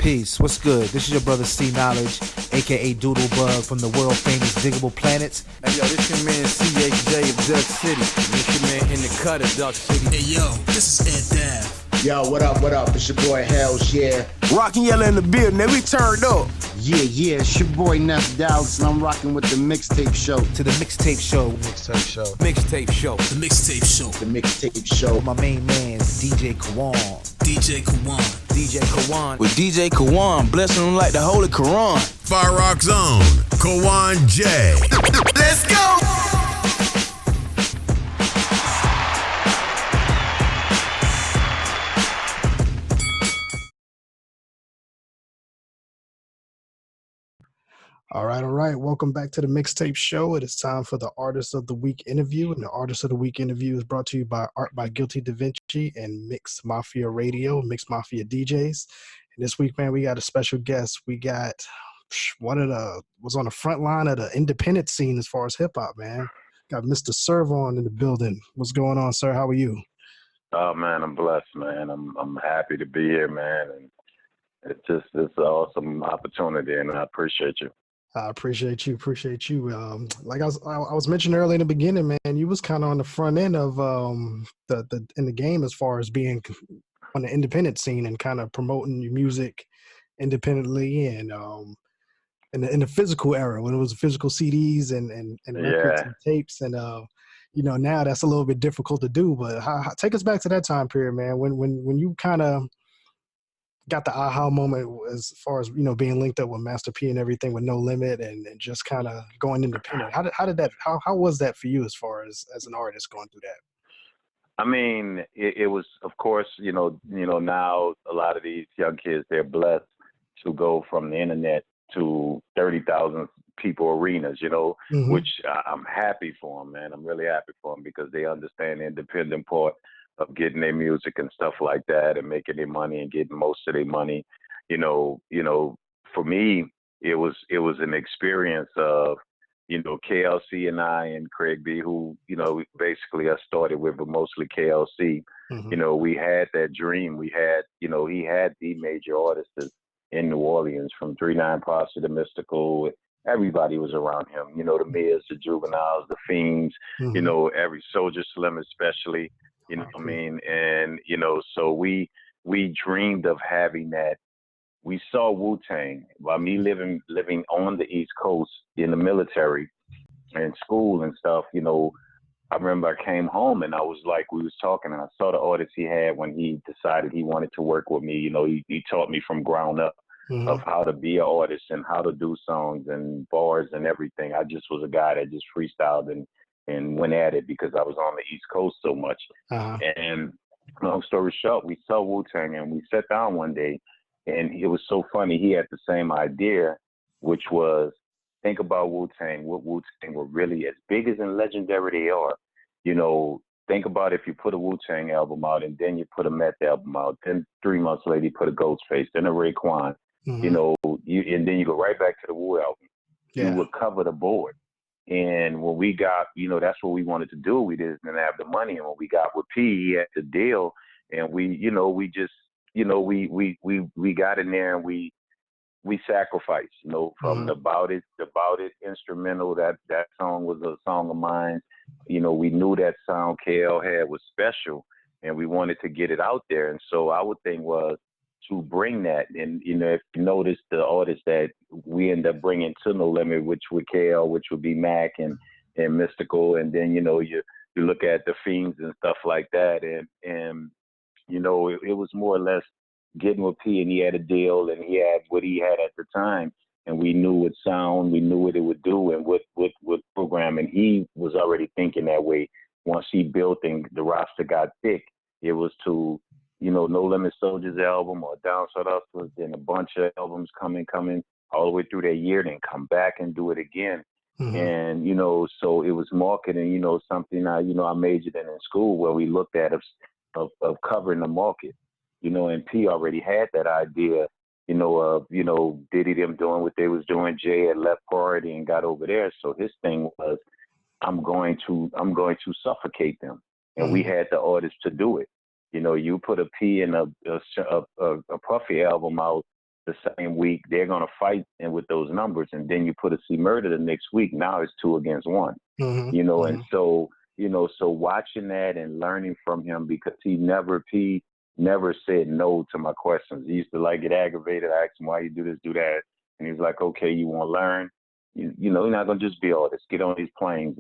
Peace, what's good? This is your brother C Knowledge, aka Doodlebug from the world famous Diggable Planets. Hey yo, this your man CHJ of Duck City. This your man in the cut of Duck City. Hey yo, this is Ed Dav. Yo, what up? It's your boy Hells, yeah. Rockin' Yellow in the building, and we turned up. Yeah, it's your boy Neff Dallas, and I'm rocking with the Mixtape Show. To the Mixtape Show. Mixtape Show. Mixtape Show. The Mixtape Show. The Mixtape Show. My main man, DJ Kawan. DJ Kawan. DJ Kawan. With DJ Kawan, blessing them like the Holy Quran. Fire Rock Zone, Kawan J. Let's go! All right. Welcome back to the Mixtape Show. It is time for the Artist of the Week interview. And the Artist of the Week interview is brought to you by Art by Guilty Da Vinci and Mix Mafia Radio, Mix Mafia DJs. And this week, man, we got a special guest. We got was on the front line of the independent scene as far as hip hop, man. Got Mr. Serv on in the building. What's going on, sir? How are you? Oh man, I'm blessed, man. I'm happy to be here, man. And it's an awesome opportunity, and I appreciate you. I appreciate you. Like I was mentioning earlier in the beginning, man, you was kind of on the front end of the in the game as far as being on the independent scene and kind of promoting your music independently and in the physical era when it was physical CDs and records and tapes and now that's a little bit difficult to do. But take us back to that time period, man. When you kind of got the aha moment as far as being linked up with Master P and everything with No Limit and just kind of going independent. How was that for you as far as an artist going through that? I mean, it was, of course, now a lot of these young kids, they're blessed to go from the internet to 30,000 people arenas, which I'm happy for them, man. I'm really happy for them because they understand the independent part of getting their music and stuff like that and making their money and getting most of their money. For me, it was an experience of, KLC and I and Craig B, who, basically I started with, but mostly KLC. We had that dream. We had, he had the major artists in New Orleans from 3-9 Posse to Mystical. Everybody was around him, the Miz, the Juveniles, the Fiends, every Soldier Slim especially. You know what I mean? And, so we dreamed of having that. We saw Wu-Tang while me living on the East Coast in the military and school and stuff. I remember I came home and I was like, we was talking and I saw the artists he had when he decided he wanted to work with me. He taught me from ground up of how to be an artist and how to do songs and bars and everything. I just was a guy that just freestyled and went at it because I was on the East Coast so much. And long story short, we saw Wu-Tang and we sat down one day and it was so funny. He had the same idea, which was think about Wu-Tang, what Wu-Tang were really as big as and legendary they are. Think about if you put a Wu-Tang album out and then you put a Meth album out, then 3 months later you put a Ghostface, then a Raekwon, and then you go right back to the Wu album. Yeah. You would cover the board. And when we got, that's what we wanted to do. We didn't have the money. And when we got with P, he had the deal. And we got in there and we sacrificed, from the Bout It instrumental. That song was a song of mine. We knew that sound KL had was special and we wanted to get it out there. And so our thing was to bring that. And, if you notice the artists that we end up bringing to No Limit, which would KL, which would be Mac and Mystical. And then, you look at the Fiends and stuff like that. And it was more or less getting with P and he had a deal and he had what he had at the time. And we knew what sound, we knew what it would do and what program. And he was already thinking that way. Once he built and the roster got thick, it was to, No Limit Soldiers album or Down South Hustlers, then a bunch of albums coming all the way through that year, then come back and do it again. And, so it was marketing, something I majored in school where we looked at of covering the market, and P already had that idea, of Diddy them doing what they was doing. Jay had left Party and got over there. So his thing was, I'm going to suffocate them. And we had the artists to do it. You put a P and a Puffy album out the same week, they're going to fight and with those numbers. And then you put a C Murder the next week. Now it's 2 against 1, and so, so watching that and learning from him, because he never said no to my questions. He used to like get aggravated. I asked him, why you do this, do that. And he's like, okay, you want to learn? You're not going to just be all this. Get on these planes.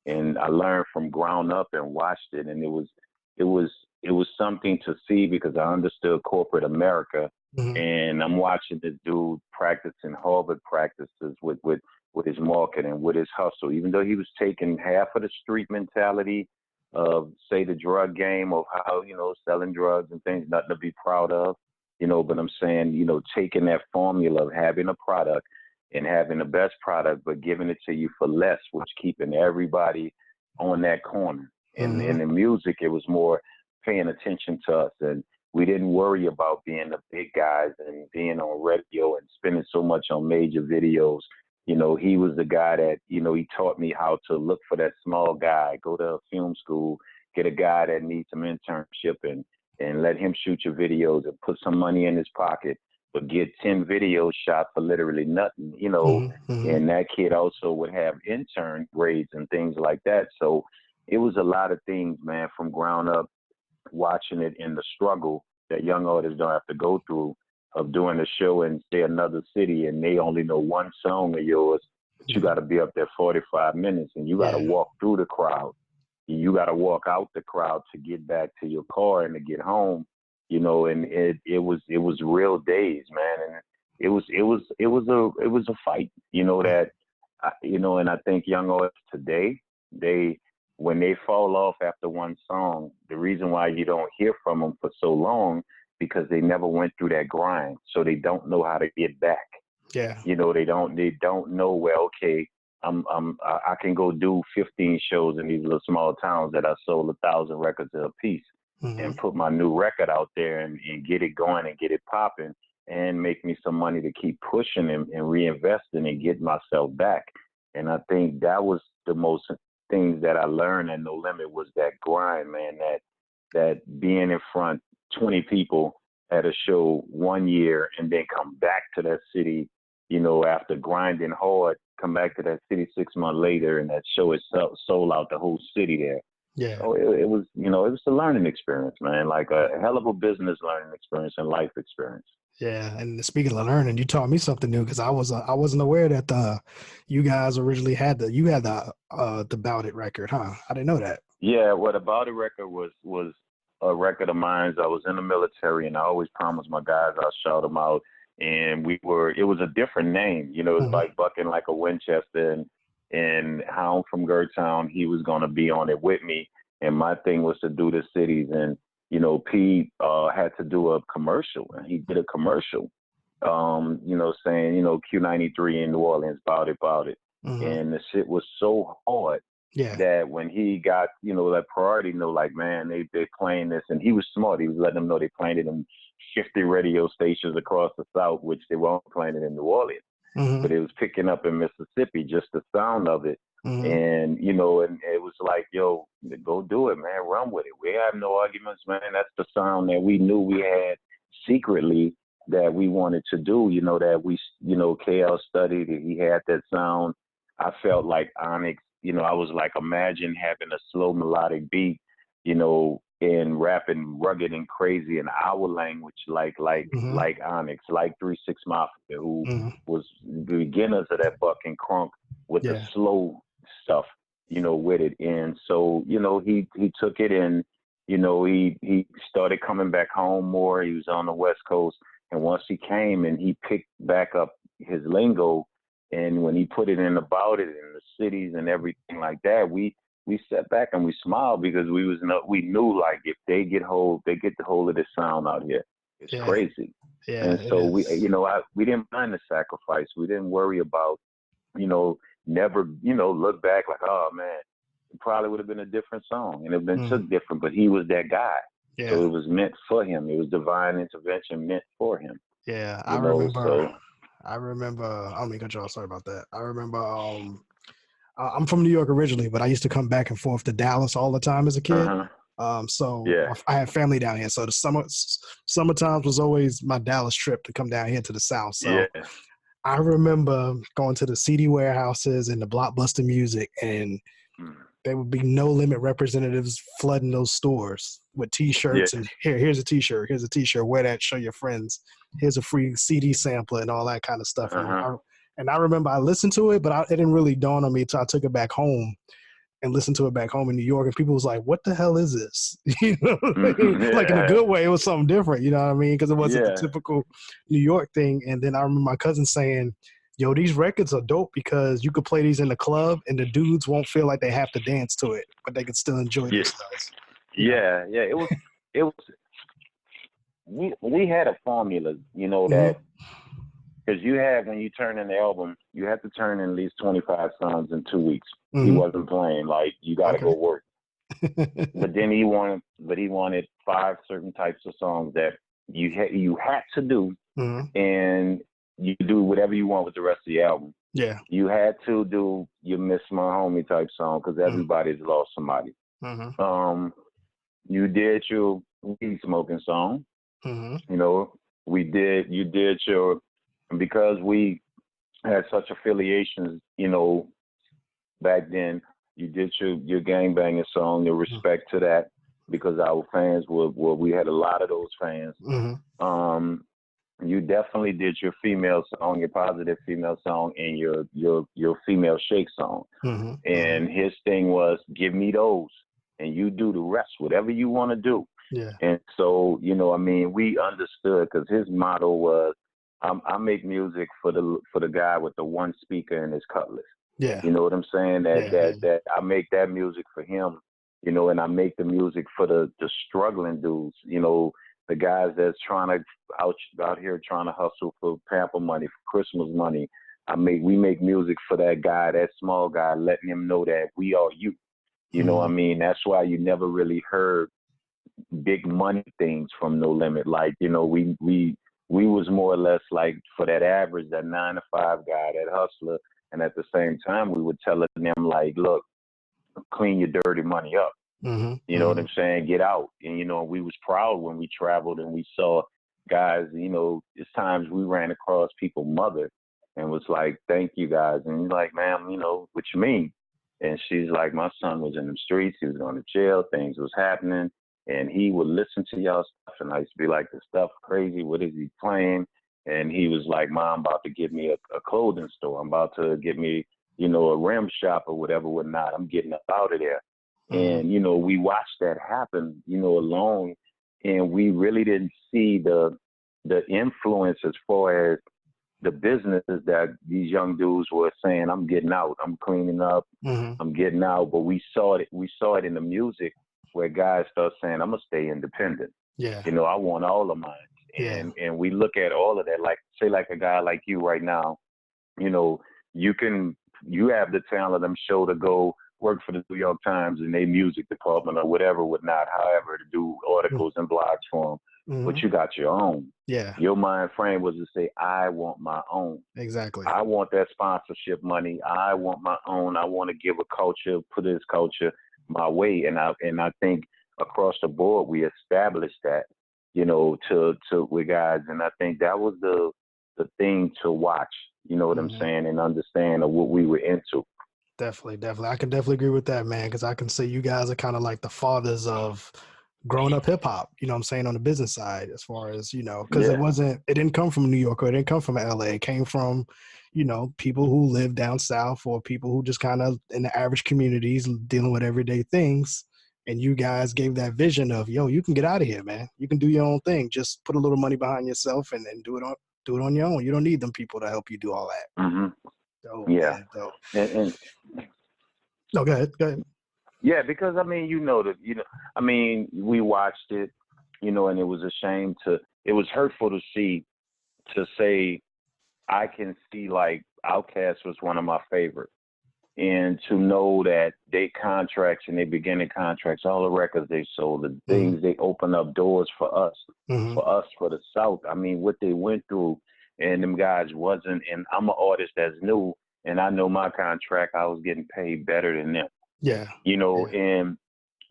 And I learned from ground up and watched it. And it was something to see, because I understood corporate America. And I'm watching this dude practicing Harvard practices with his marketing, with his hustle, even though he was taking half of the street mentality of, say, the drug game, of how, selling drugs and things, nothing to be proud of, but I'm saying, taking that formula of having a product and having the best product, but giving it to you for less, which keeping everybody on that corner. And in the music, it was more paying attention to us. And we didn't worry about being the big guys and being on radio and spending so much on major videos. He was the guy that, he taught me how to look for that small guy, go to a film school, get a guy that needs some internship and let him shoot your videos and put some money in his pocket, but get 10 videos shot for literally nothing, and that kid also would have intern grades and things like that. So it was a lot of things, man, from ground up, watching it in the struggle that young artists don't have to go through, of doing a show in, say, another city, and they only know one song of yours. But you got to be up there 45 minutes, and you got to walk through the crowd. You got to walk out the crowd to get back to your car and to get home. And it was real days, man, and it was a fight. And I think young artists today, when they fall off after one song, the reason why you don't hear from them for so long, because they never went through that grind, so they don't know how to get back. Yeah. They don't know, well, okay, I can go do 15 shows in these little small towns that I sold 1,000 records a piece, and put my new record out there and get it going and get it popping and make me some money to keep pushing and reinvesting and get myself back. And I think that was the most things that I learned at No Limit, was that grind, man, that being in front 20 people at a show 1 year and then come back to that city, after grinding hard, come back to that city 6 months later, and that show itself sold out the whole city there. Yeah. So it was, it was a learning experience, man, like a hell of a business learning experience and life experience. Yeah, and speaking of learning, you taught me something new, because I wasn't aware that you guys originally had the Bout It record, huh? I didn't know that. Yeah, well, the Bout It record was a record of mine. I was in the military, and I always promised my guys I'll shout them out. And it was a different name, it was like bucking like a Winchester, and Hound from Gertown, he was going to be on it with me. And my thing was to do the cities, and Pete had to do a commercial, and he did a commercial, saying, Q93 in New Orleans, bout it. And the shit was so hard that when he got, that priority, like, man, they playing this, and he was smart. He was letting them know they playing it in 50 radio stations across the South, which they weren't playing it in New Orleans. But it was picking up in Mississippi, just the sound of it. And, and it was like, yo, go do it, man. Run with it. We have no arguments, man. That's the sound that we knew we had secretly that we wanted to do, that we, KL studied, and he had that sound. I felt like Onyx, I was like, imagine having a slow melodic beat, and rapping rugged and crazy in our language, like Onyx, like 3 6 Mafia, who was the beginners of that buck and crunk with the slow stuff, with it. And so, he took it, and, he started coming back home more. He was on the West Coast. And once he came and he picked back up his lingo, and when he put it in about it in the cities and everything like that, we sat back and we smiled, because we knew, like, if they get the hold of this sound out here, it's crazy. Yeah. And so we didn't mind the sacrifice. We didn't worry about, never, look back like, oh man, it probably would have been a different song and it would have been took different, but he was that guy. Yeah. So it was meant for him. It was divine intervention meant for him. Yeah. I remember, I don't mean to cut you off, sorry about that. I remember, I'm from New York originally, but I used to come back and forth to Dallas all the time as a kid. So Yeah. I had family down here. So the summer times was always my Dallas trip to come down here to the South. So Yeah. I remember going to the CD warehouses and the Blockbuster Music, and there would be No Limit representatives flooding those stores with T-shirts and here's a T-shirt, here's a T-shirt, wear that, show your friends. Here's a free CD sampler and all that kind of stuff. And I remember I listened to it, but it didn't really dawn on me until I took it back home and listened to it back home in New York. And people was like, "What the hell is this?" You know, like in a good way. It was something different. You know what I mean? Because it wasn't the typical New York thing. And then I remember my cousin saying, "Yo, these records are dope because you could play these in the club and the dudes won't feel like they have to dance to it, but they can still enjoy themselves." Yeah. It was. We had a formula, you know, that because when you turn in the album, you have to turn in at least 25 songs in 2 weeks. He wasn't playing like you got to go work. But then he wanted 5 certain types of songs that you had to do, and you do whatever you want with the rest of the album. Yeah, you had to do your Miss My Homie type song because everybody's lost somebody. You did your weed smoking song. You know, you did your, because we had such affiliations, you know, back then, you did your gangbanging song, your respect to that, because our fans we had a lot of those fans. You definitely did your female song, your positive female song, and your female shake song. And his thing was, give me those, and you do the rest, whatever you want to do. Yeah. And so, you know, I mean, we understood because his motto was, I make music for the guy with the one speaker in his cutlass. Yeah. You know what I'm saying? That I make that music for him, you know, and I make the music for the struggling dudes, you know, the guys that's trying to out here trying to hustle for pamper money, for Christmas money. We make music for that guy, that small guy, letting him know that we are you. You know what I mean? That's why you never really heard big money things from No Limit. Like, you know, we was more or less like for that average, that 9-to-5 guy, that hustler. And at the same time, we would tell them like, look, clean your dirty money up. You know what I'm saying? Get out. And, you know, we was proud when we traveled and we saw guys, you know, it's times we ran across people's mother and was like, thank you guys. And you're like, ma'am, you know, what you mean? And she's like, my son was in the streets. He was going to jail. Things was happening. And he would listen to y'all stuff. And I used to be like, this stuff crazy. What is he playing? And he was like, Mom, I'm about to get me a clothing store. I'm about to get me, you know, a rim shop or whatever, whatnot. I'm getting up out of there. And, you know, we watched that happen, you know, alone. And we really didn't see the influence as far as the businesses that these young dudes were saying, I'm getting out, I'm cleaning up, I'm getting out. But we saw it in the music where guys start saying, I'm going to stay independent. Yeah. You know, I want all of mine. And we look at all of that, like, say, like a guy like you right now, you know, you have the talent, I'm sure, to go work for the New York Times in their music department or whatever, whatnot, however, to do articles and blogs for them. But you got your own. Yeah. Your mind frame was to say, I want my own. Exactly. I want that sponsorship money. I want my own. I want to give a culture, put this culture my way. And I think across the board, we established that, you know, with guys. And I think that was the thing to watch, you know what I'm saying, and understand of what we were into. Definitely. I can definitely agree with that, man, because I can say you guys are kind of like the fathers of grown up hip hop, you know what I'm saying, on the business side, as far as, you know, because it didn't come from New York or it didn't come from LA. It came from, you know, people who live down south or people who just kind of in the average communities dealing with everyday things. And you guys gave that vision of, yo, you can get out of here, man. You can do your own thing. Just put a little money behind yourself and do it on your own. You don't need them people to help you do all that. Dope, yeah. man, dope. And no, go ahead. Yeah, because I mean, I mean, we watched it, you know, and it was a shame it was hurtful to say, I can see like Outkast was one of my favorites. And to know that they contracts and they beginning contracts, all the records they sold, the things they opened up doors for us, for the South. I mean, what they went through, and them guys wasn't, and I'm an artist that's new, and I know my contract, I was getting paid better than them. Yeah. You know, and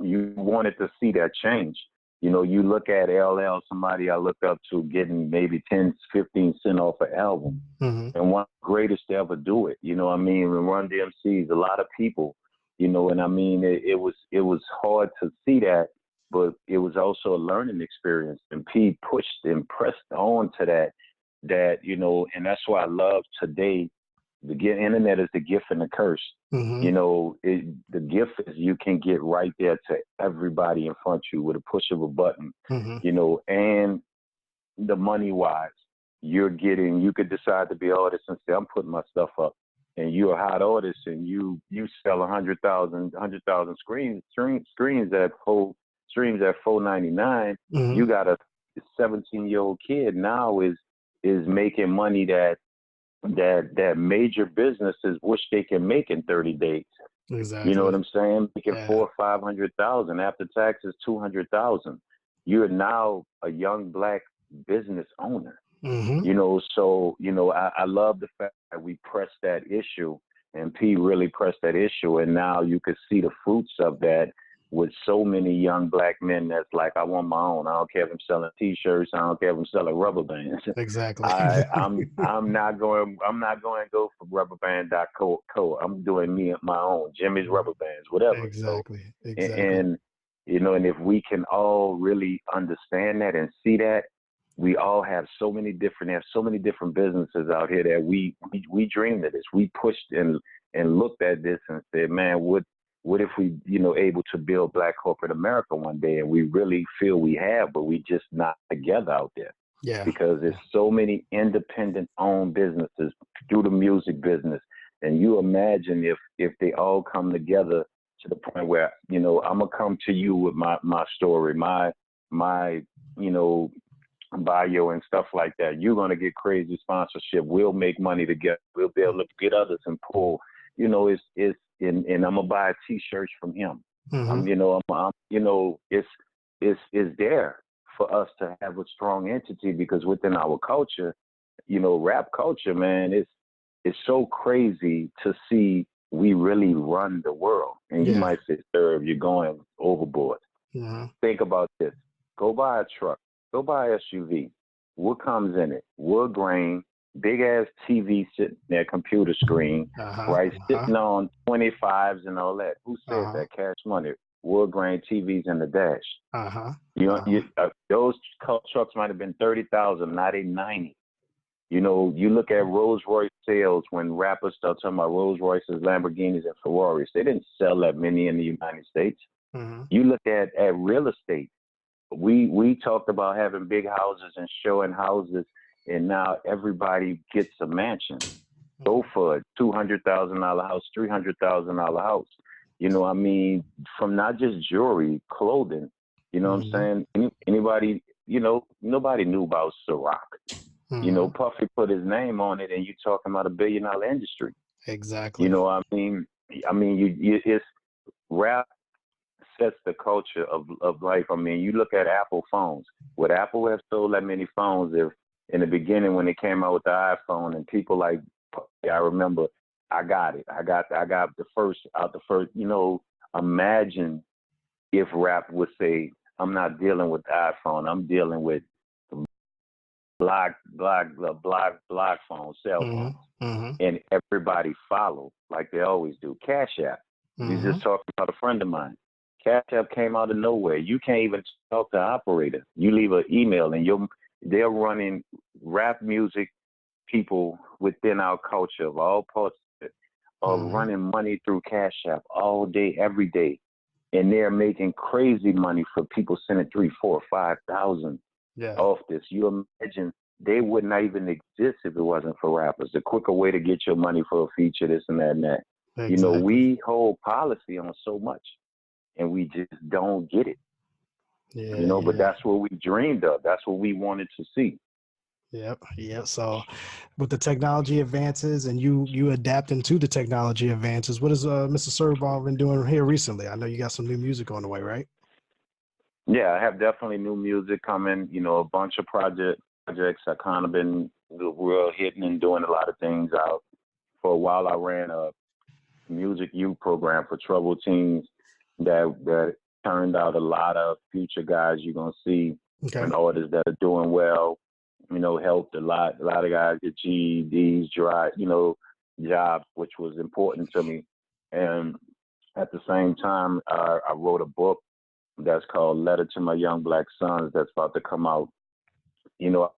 you wanted to see that change. You know, you look at LL, somebody I looked up to getting maybe 10, 15 cents off an album, and one of the greatest to ever do it. You know what I mean? And Run DMC's, a lot of people, you know, and I mean, it was hard to see that, but it was also a learning experience. And P pushed and pressed on to that, you know, and that's why I love today. The internet is the gift and the curse. You know, the gift is you can get right there to everybody in front of you with a push of a button, you know, and the money wise, you could decide to be an artist and say, I'm putting my stuff up, and you're a hot artist and you sell 100,000 screens at $4.99. You got a 17-year-old kid now is making money that major businesses wish they can make in 30 days. Exactly. You know what I'm saying? Making $400,000 or $500,000 after taxes, $200,000. You're now a young Black business owner. You know, so you know, I love the fact that we pressed that issue, and P really pressed that issue, and now you could see the fruits of that with so many young Black men that's like, I want my own. I don't care if I'm selling T-shirts. I don't care if I'm selling rubber bands. Exactly. I'm not going to go for rubberband.co. I'm doing me my own, Jimmy's Rubber Bands, whatever. Exactly. So, and you know, and if we can all really understand that and see that, we all have so many different businesses out here that we dreamed of this. We pushed and looked at this and said, man, what if we, you know, able to build Black corporate America one day? And we really feel we have, but we just not together out there. Yeah. Because there's so many independent owned businesses through the music business. And you imagine if they all come together to the point where, you know, I'm gonna come to you with my story, my you know, bio and stuff like that. You're gonna get crazy sponsorship. We'll make money together. We'll be able to get others and pull. You know, and I'm gonna buy a T-shirt from him. You know, you know, it's there for us to have a strong entity, because within our culture, you know, rap culture, man, it's so crazy to see we really run the world. And you might say, Serv, you're going overboard. Think about this. Go buy a truck. Go buy a SUV. What comes in it? Wood grain, big ass TV sitting there, computer screen, right? Sitting on 25s and all that. Who said that? Cash money. Wood grain TVs in the dash. You know, those trucks might have been 30,000, now they 90. You know, you look at Rolls Royce sales when rappers start talking about Rolls Royces, Lamborghinis, and Ferraris. They didn't sell that many in the United States. You look at real estate. We talked about having big houses and showing houses, and now everybody gets a mansion. Go for a $200,000 house, $300,000 house. You know, I mean, from not just jewelry, clothing. You know what I'm saying? Anybody, you know, nobody knew about Ciroc. You know, Puffy put his name on it, and you talking about $1 billion industry. Exactly. You know, I mean, it's rap sets the culture of life. I mean, you look at Apple phones. Would Apple have sold that many phones if in the beginning when they came out with the iPhone and people like, I remember, I got it. I got the first, you know, imagine if rap would say, I'm not dealing with the iPhone. I'm dealing with block phone, cell phone. And everybody followed like they always do. Cash App. We just talked about a friend of mine. Cash App came out of nowhere. You can't even talk to an operator. You leave an email and they're running rap music people within our culture of all parts of it are running money through Cash App all day, every day. And they're making crazy money for people sending 3, 4, 5,000 off this. You imagine they would not even exist if it wasn't for rappers. The quicker way to get your money for a feature, this and that and that. Exactly. You know, we hold policy on so much and we just don't get it. You know, but that's what we dreamed of. That's what we wanted to see. Yep. So with the technology advances and you adapting to the technology advances, what has Mr. Serv been doing here recently? I know you got some new music on the way, right? Yeah, I have definitely new music coming, you know, a bunch of projects. I kind of been real hitting and doing a lot of things out. For a while, I ran a music youth program for troubled teens that turned out a lot of future guys you're gonna see Okay. and artists that are doing well. Helped a lot. A lot of guys get GEDs, jobs, which was important to me. And at the same time, I wrote a book that's called Letter to My Young Black Sons that's about to come out.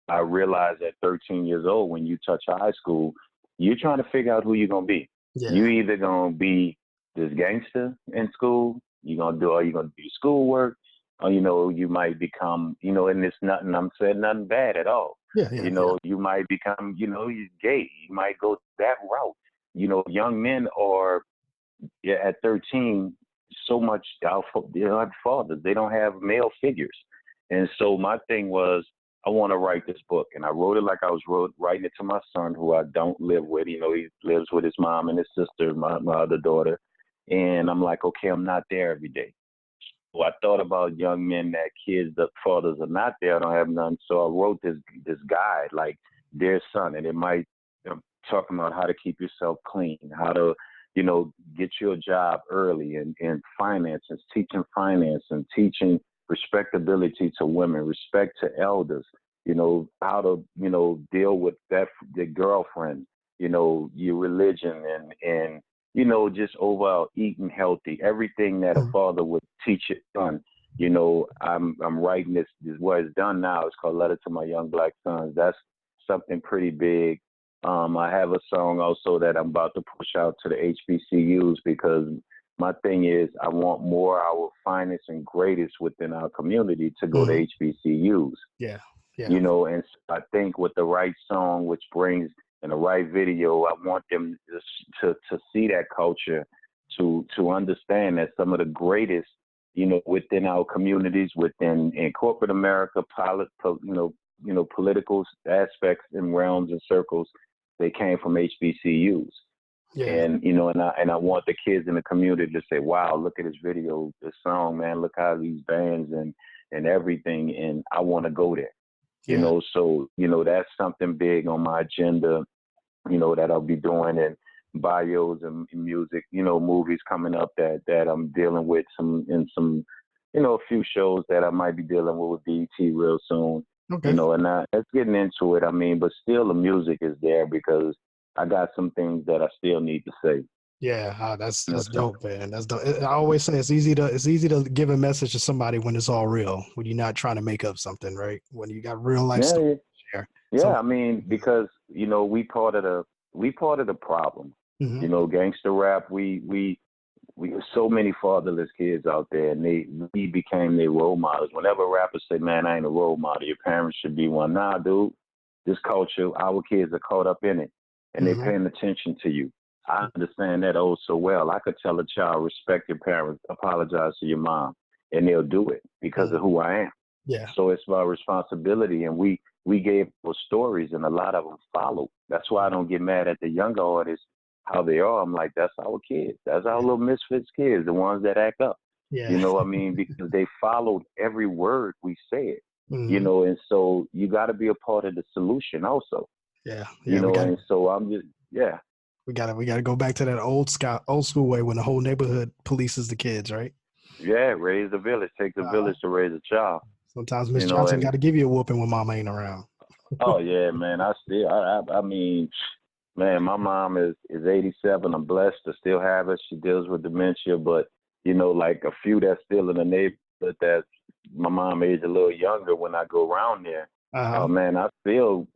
I realized at 13 years old, when you touch high school, you're trying to figure out who you're going to be. Yeah. You either going to be this gangster in school, you're going to do your schoolwork, or, you might become, and it's nothing, I'm saying nothing bad at all. Yeah. You might become, you're gay. You might go that route. Young men are, at 13, so much, they don't have fathers. They don't have male figures. And so my thing was, I want to write this book. And I wrote it like I was writing it to my son, who I don't live with. He lives with his mom and his sister, my other daughter. And I'm like, okay, I'm not there every day. So I thought about young men that kids, the fathers are not there, I don't have none. So I wrote this guide, like Dear Son, and it might talking about how to keep yourself clean, how to, get your job early, and finances, teaching finance and teaching respectability to women, respect to elders, how to, deal with the girlfriend, your religion, and just overall eating healthy, everything that a father would teach his son. I'm writing this what it's done now. It's called Letter to My Young Black Sons. That's something pretty big. I have a song also that I'm about to push out to the HBCUs, because my thing is I want more our finest and greatest within our community to go to HBCUs. Yeah. And so I think with the right song, which brings in the right video, I want them to see that culture, to understand that some of the greatest, within our communities, in corporate America, political aspects and realms and circles, they came from HBCUs. Yeah. And I want the kids in the community to say, wow, look at this video, this song, man, look how these bands and everything, and I want to go there. Yeah. So that's something big on my agenda, that I'll be doing, and bios and music, movies coming up that I'm dealing with, some a few shows that I might be dealing with BET real soon. Okay. And that's getting into it. I mean, but still the music is there, because I got some things that I still need to say. Yeah, that's dope, man. That's dope. I always say it's easy to give a message to somebody when it's all real, when you're not trying to make up something, right? When you got real life stuff to share. Yeah, So, I mean, because we part of the problem. Gangster rap. We so many fatherless kids out there, and we became their role models. Whenever rappers say, "Man, I ain't a role model," your parents should be one. Nah, dude. This culture, our kids are caught up in it, and they're paying attention to you. I understand that so well. I could tell a child, respect your parents, apologize to your mom, and they'll do it because of who I am. Yeah. So it's my responsibility, and we gave those stories, and a lot of them followed. That's why I don't get mad at the younger artists, how they are. I'm like, that's our kids. That's our little misfits kids, the ones that act up. Yeah. You know what I mean? Because they followed every word we said. And so you got to be a part of the solution also. Yeah. And so I'm just, We gotta go back to that old school way, when the whole neighborhood polices the kids, right? Yeah, raise the village. Take the village to raise a child. Sometimes Miss Johnson got to give you a whooping when Mama ain't around. Oh yeah, man. I mean, man, my mom is 87. I'm blessed to still have her. She deals with dementia, but like a few that's still in the neighborhood that's my mom age a little younger. When I go around there, oh man, I still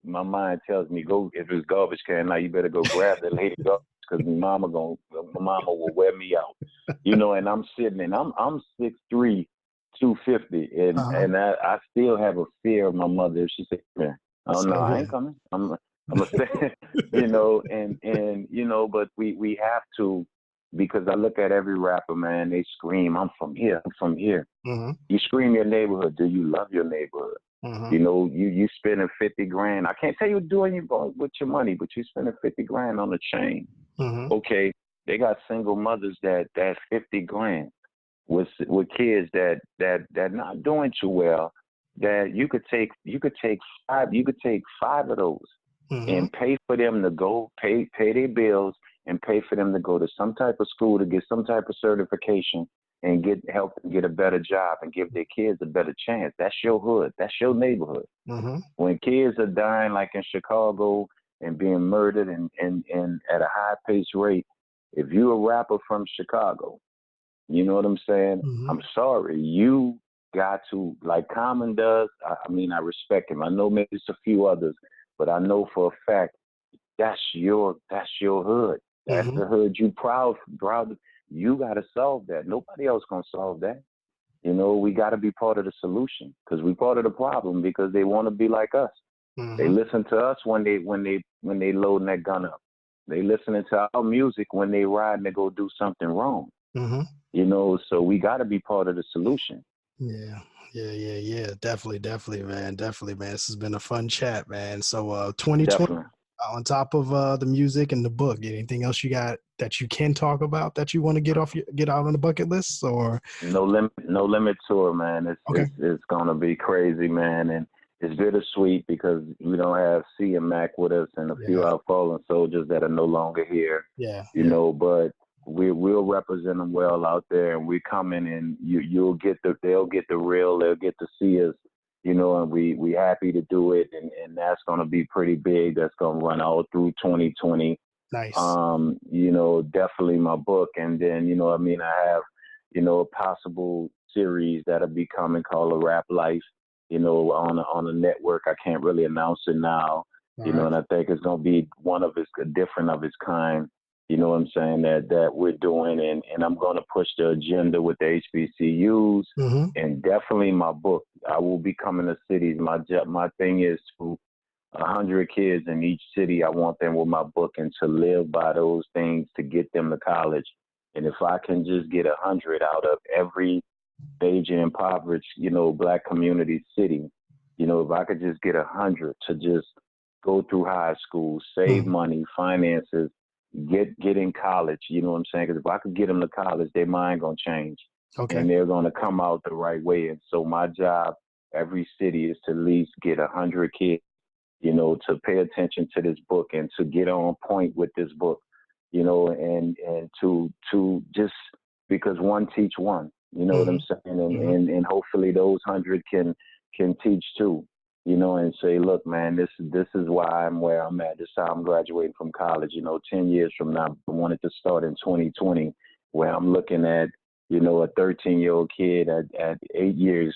my mind tells me, go, if it's garbage can now, you better go grab that lady garbage, because my mama will wear me out. And I'm sitting, and I'm 6'3", 250, and I still have a fear of my mother. If she said, "Man, oh no, I ain't coming. I'm a stay," but we have to, because I look at every rapper, man, they scream, "I'm from here, I'm from here." You scream your neighborhood. Do you love your neighborhood? You spending 50 grand. I can't tell you what doing you with your money, but you spending 50 grand on a chain. Okay, they got single mothers that 50 grand with kids that not doing too well. That you could take five of those and pay for them to go pay their bills, and pay for them to go to some type of school to get some type of certification, and help them get a better job and give their kids a better chance. That's your hood. That's your neighborhood. Mm-hmm. When kids are dying like in Chicago and being murdered and at a high paced rate, if you're a rapper from Chicago, you know what I'm saying? Mm-hmm. I'm sorry. You got to, like Common does. I mean, I respect him. I know maybe it's a few others, but I know for a fact that's your hood. That's Mm-hmm. the hood you proud. You got to solve that. Nobody else gonna solve that. You know, we got to be part of the solution because we part of the problem because they want to be like us. Mm-hmm. They listen to us when they loading that gun up. They listening to our music when they riding to go do something wrong. Mm-hmm. You know, so we got to be part of the solution. Yeah. Definitely, man. This has been a fun chat, man. So 2020, Definitely. on top of the music and the book, anything else you got that you can talk about that you want to get out on the bucket list? Or No limit tour, man. It's gonna be crazy, man, and it's bittersweet because we don't have C and Mac with us and a few of our fallen soldiers that are no longer here. You know, but we'll represent them well out there, and we're coming, and they'll get the real, they'll get to see us, you know, and we happy to do it, and that's gonna be pretty big. That's gonna run all through 2020. Nice. You know, definitely my book, and then I have, a possible series that'll be coming called A Rap Life, on a network. I can't really announce it now, and I think it's gonna be different of its kind. You know what I'm saying, that we're doing, and I'm going to push the agenda with the HBCUs, and definitely my book. I will be coming to cities. My thing is to 100 kids in each city. I want them with my book and to live by those things to get them to college. And if I can just get 100 out of every major impoverished, Black community city, if I could just get 100 to just go through high school, save money, finances, get in college, you know what I'm saying? Because if I could get them to college, their mind gonna change, and they're gonna come out the right way. And so my job, every city, is to at least get 100 kids, to pay attention to this book and to get on point with this book, and to just because one teach one, you know what I'm saying, and hopefully those 100 can teach too. And say, look, man, this is why I'm where I'm at. This is how I'm graduating from college. 10 years from now, I wanted to start in 2020, where I'm looking at, a 13-year-old kid at 8 years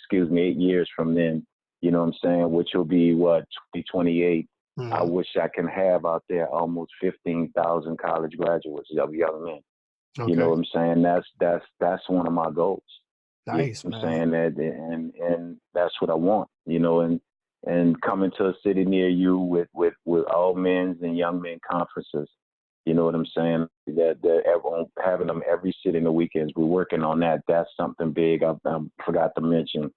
from then, you know what I'm saying, which will be 2028. I wish I can have out there almost 15,000 college graduates of young men. You know what I'm saying? That's one of my goals. Nice, I'm saying that, and that's what I want, and coming to a city near you with all men's and young men conferences. You know what I'm saying? That everyone having them every city in the weekends. We're working on that. That's something big. I forgot to mention.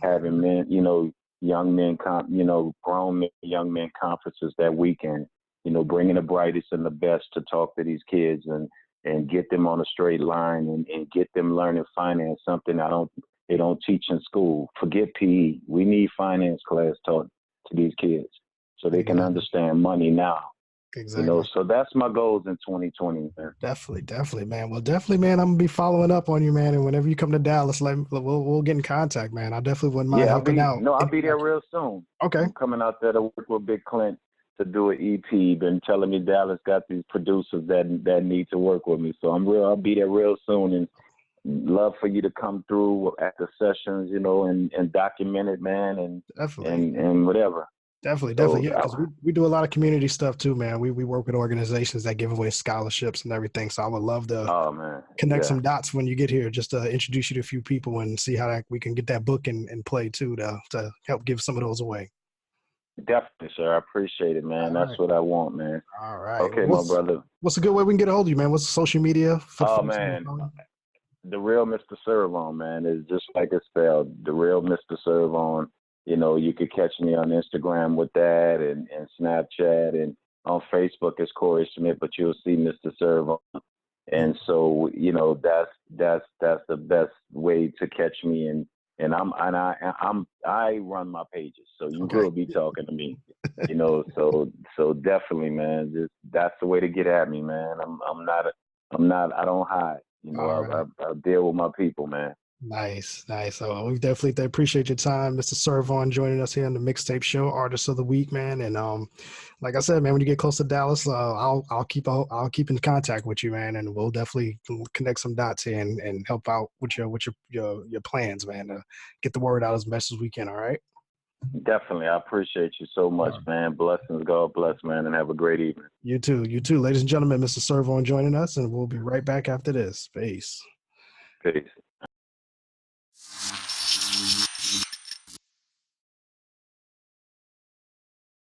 Having men, young men, grown men, young men conferences that weekend. Bringing the brightest and the best to talk to these kids and get them on a straight line and get them learning finance, something they don't teach in school. Forget PE. We need finance class taught to these kids so they can understand money now. Exactly. So that's my goals in 2020, man. Definitely, man. Well, definitely, man. I'm gonna be following up on you, man. And whenever you come to Dallas, we'll get in contact, man. I definitely wouldn't mind helping out. No, I'll be there real soon. Okay. I'm coming out there to work with Big Clint to do an EP. Been telling me Dallas got these producers that need to work with me. So I'll be there real soon, and love for you to come through at the sessions, and document it, man, and definitely and whatever. Definitely, yeah. Because we do a lot of community stuff too, man. We work with organizations that give away scholarships and everything. So I would love to connect some dots when you get here, just to introduce you to a few people and see how we can get that book and play too to help give some of those away. Definitely, sir. I appreciate it, man. That's what I want, man. All right. Okay, my brother. What's a good way we can get a hold of you, man? What's the social media? Man. The Real Mr. Serv on, man, is just like it's spelled. The Real Mr. Serv on. You could catch me on Instagram with that and Snapchat, and on Facebook it's Corey Smith, but you'll see Mr. Serv on. And so, that's the best way to catch me, and I run my pages, so you will be talking to me, so definitely, man, that's the way to get at me, man. I don't hide, You know, All right. I deal with my people, man. Nice. So we definitely appreciate your time, Mr. Serv, joining us here on the Mixtape Show, Artist of the Week, man. And like I said, man, when you get close to Dallas, I'll keep in contact with you, man, and we'll definitely connect some dots here and help out with your plans, man, to get the word out as best as we can. All right. Definitely. I appreciate you so much, man. Blessings. God bless, man, and have a great evening. You too. Ladies and gentlemen, Mr. Serv joining us, and we'll be right back after this. Peace. Peace.